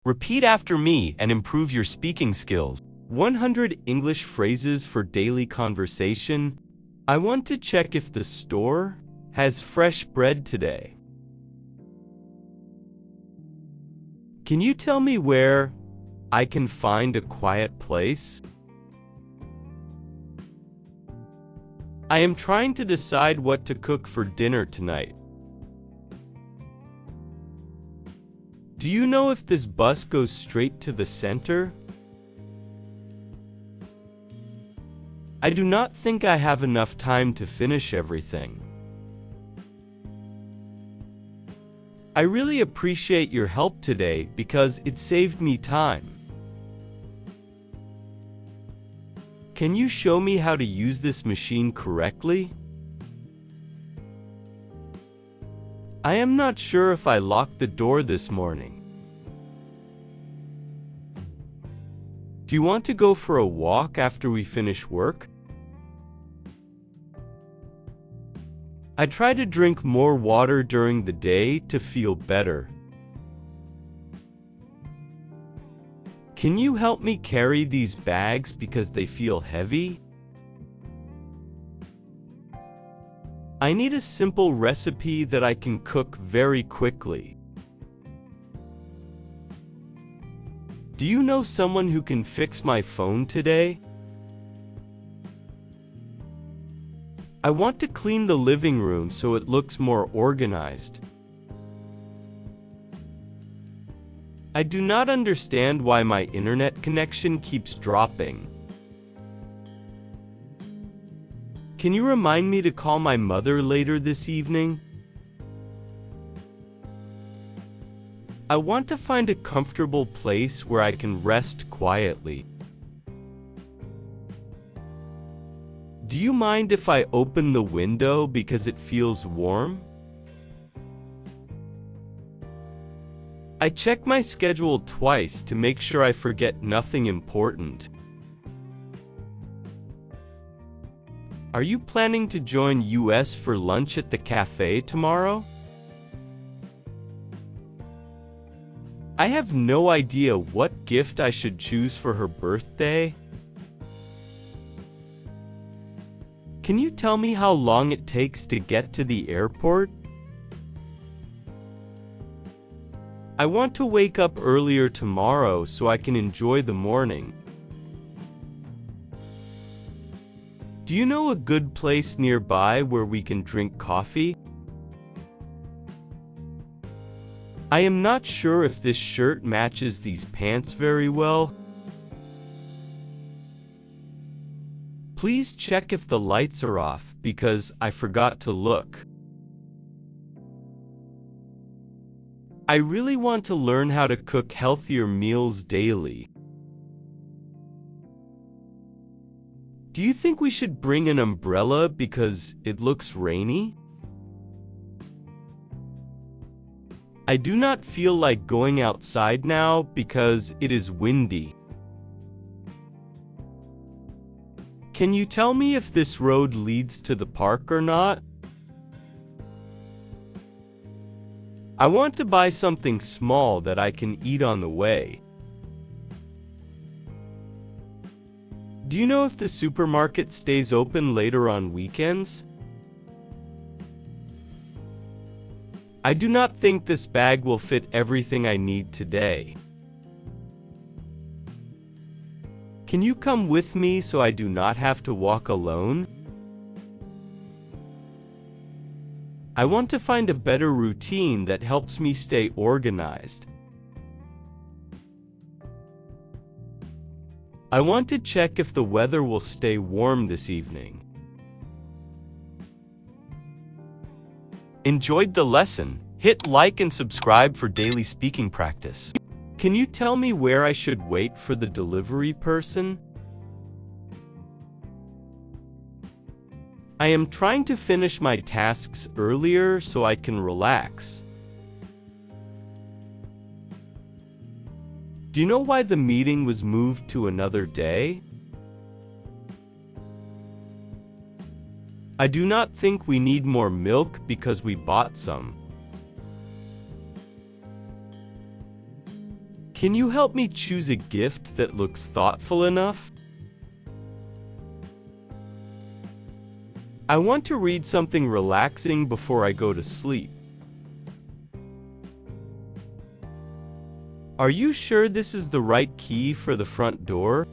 Repeat after me and improve your speaking skills. 100 English phrases for daily conversation. I want to check if the store has fresh bread today. Can you tell me where I can find a quiet place? I am trying to decide what to cook for dinner tonight. Do you know if this bus goes straight to the center? I do not think I have enough time to finish everything. I really appreciate your help today because it saved me time. Can you show me how to use this machine correctly? I am not sure if I locked the door this morning. Do you want to go for a walk after we finish work? I try to drink more water during the day to feel better. Can you help me carry these bags because they feel heavy? I need a simple recipe that I can cook very quickly. Do you know someone who can fix my phone today? I want to clean the living room so it looks more organized. I do not understand why my internet connection keeps dropping. Can you remind me to call my mother later this evening? I want to find a comfortable place where I can rest quietly. Do you mind if I open the window because it feels warm? I check my schedule twice to make sure I forget nothing important. Are you planning to join us for lunch at the cafe tomorrow? I have no idea what gift I should choose for her birthday. Can you tell me how long it takes to get to the airport? I want to wake up earlier tomorrow so I can enjoy the morning. Do you know a good place nearby where we can drink coffee? I am not sure if this shirt matches these pants very well. Please check if the lights are off because I forgot to look. I really want to learn how to cook healthier meals daily. Do you think we should bring an umbrella because it looks rainy? I do not feel like going outside now because it is windy. Can you tell me if this road leads to the park or not? I want to buy something small that I can eat on the way. Do you know if the supermarket stays open later on weekends? I do not think this bag will fit everything I need today. Can you come with me so I do not have to walk alone? I want to find a better routine that helps me stay organized. I want to check if the weather will stay warm this evening. Enjoyed the lesson? Hit like and subscribe for daily speaking practice. Can you tell me where I should wait for the delivery person? I am trying to finish my tasks earlier so I can relax. Do you know why the meeting was moved to another day? I do not think we need more milk because we bought some. Can you help me choose a gift that looks thoughtful enough? I want to read something relaxing before I go to sleep. Are you sure this is the right key for the front door?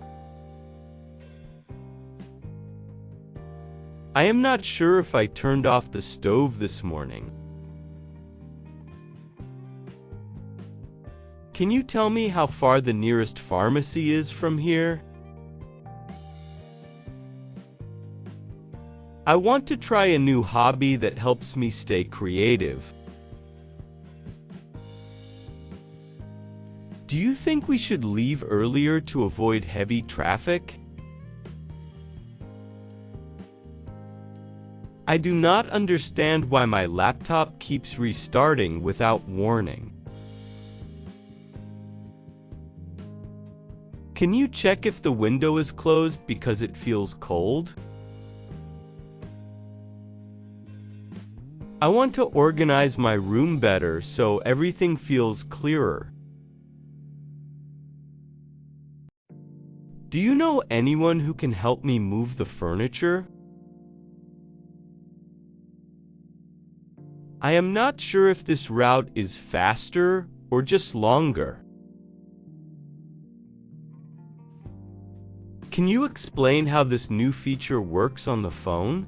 I am not sure if I turned off the stove this morning. Can you tell me how far the nearest pharmacy is from here? I want to try a new hobby that helps me stay creative. Do you think we should leave earlier to avoid heavy traffic? I do not understand why my laptop keeps restarting without warning. Can you check if the window is closed because it feels cold? I want to organize my room better so everything feels clearer. Do you know anyone who can help me move the furniture? I am not sure if this route is faster or just longer. Can you explain how this new feature works on the phone?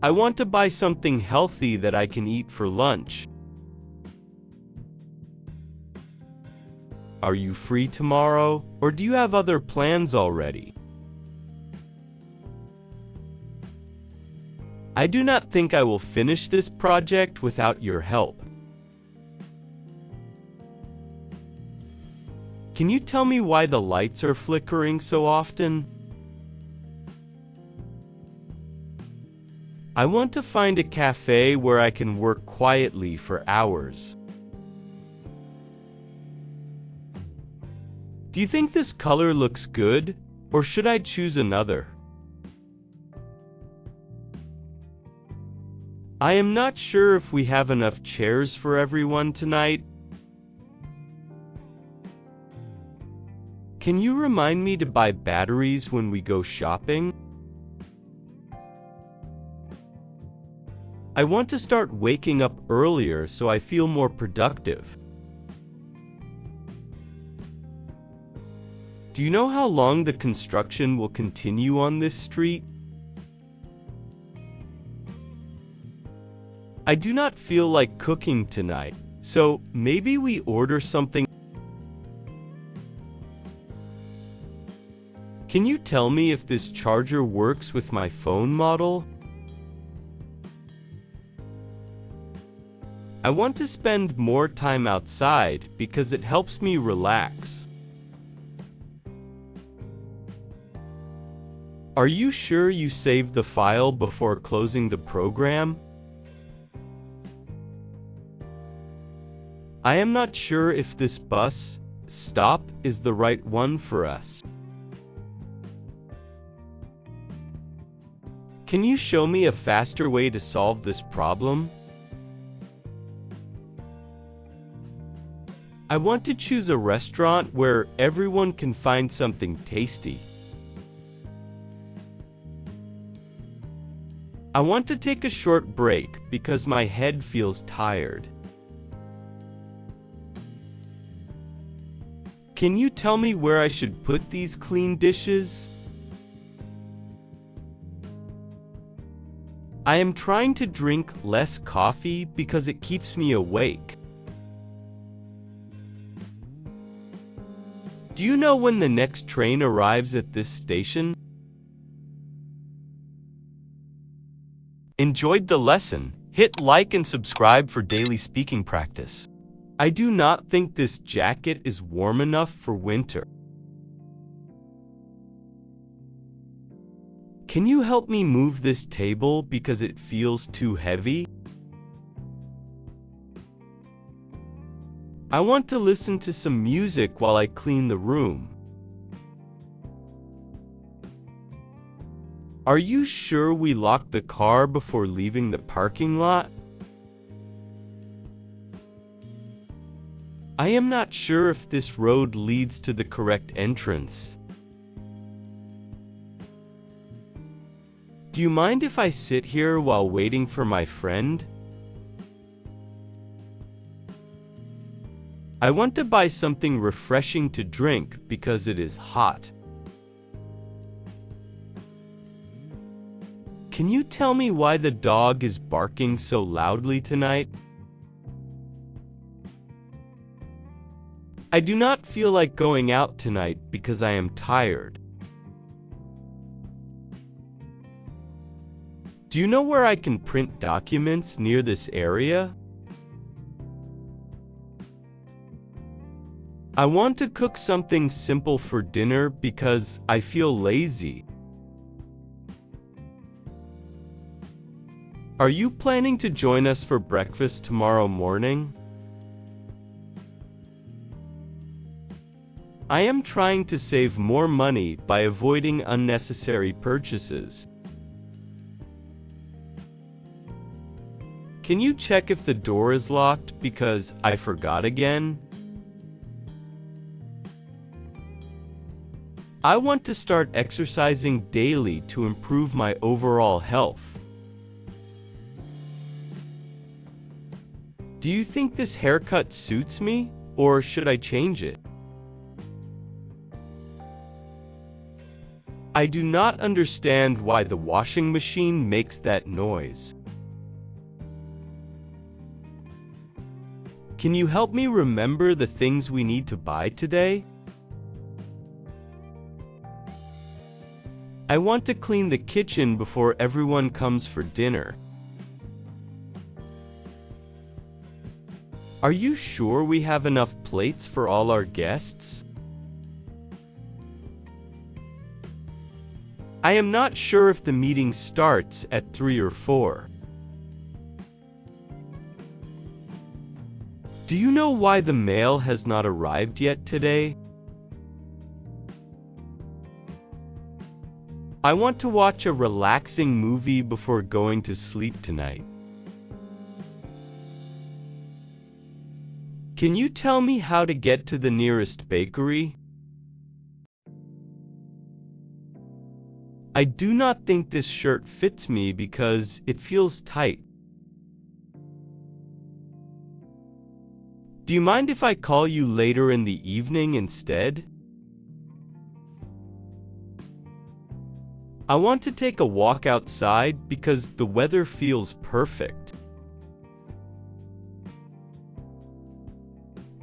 I want to buy something healthy that I can eat for lunch. Are you free tomorrow, or do you have other plans already? I do not think I will finish this project without your help. Can you tell me why the lights are flickering so often? I want to find a cafe where I can work quietly for hours. Do you think this color looks good, or should I choose another? I am not sure if we have enough chairs for everyone tonight. Can you remind me to buy batteries when we go shopping? I want to start waking up earlier so I feel more productive. Do you know how long the construction will continue on this street? I do not feel like cooking tonight, so maybe we order something. Can you tell me if this charger works with my phone model? I want to spend more time outside because it helps me relax. Are you sure you saved the file before closing the program? I am not sure if this bus stop is the right one for us. Can you show me a faster way to solve this problem? I want to choose a restaurant where everyone can find something tasty. I want to take a short break because my head feels tired. Can you tell me where I should put these clean dishes? I am trying to drink less coffee because it keeps me awake. Do you know when the next train arrives at this station? Enjoyed the lesson? Hit like and subscribe for daily speaking practice. I do not think this jacket is warm enough for winter. Can you help me move this table because it feels too heavy? I want to listen to some music while I clean the room. Are you sure we locked the car before leaving the parking lot? I am not sure if this road leads to the correct entrance. Do you mind if I sit here while waiting for my friend? I want to buy something refreshing to drink because it is hot. Can you tell me why the dog is barking so loudly tonight? I do not feel like going out tonight because I am tired. Do you know where I can print documents near this area? I want to cook something simple for dinner because I feel lazy. Are you planning to join us for breakfast tomorrow morning? I am trying to save more money by avoiding unnecessary purchases. Can you check if the door is locked because I forgot again? I want to start exercising daily to improve my overall health. Do you think this haircut suits me, or should I change it? I do not understand why the washing machine makes that noise. Can you help me remember the things we need to buy today? I want to clean the kitchen before everyone comes for dinner. Are you sure we have enough plates for all our guests? I am not sure if the meeting starts at 3 or 4. Do you know why the mail has not arrived yet today? I want to watch a relaxing movie before going to sleep tonight. Can you tell me how to get to the nearest bakery? I do not think this shirt fits me because it feels tight. Do you mind if I call you later in the evening instead? I want to take a walk outside because the weather feels perfect.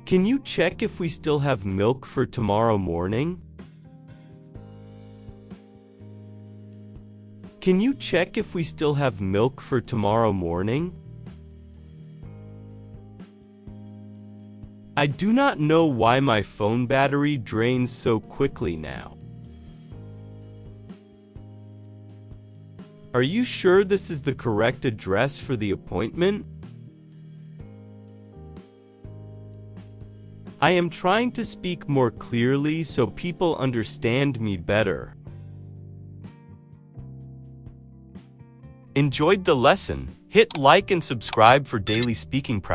Can you check if we still have milk for tomorrow morning? Can you check if we still have milk for tomorrow morning? I do not know why my phone battery drains so quickly now. Are you sure this is the correct address for the appointment? I am trying to speak more clearly so people understand me better. Enjoyed the lesson? Hit like and subscribe for daily speaking practice.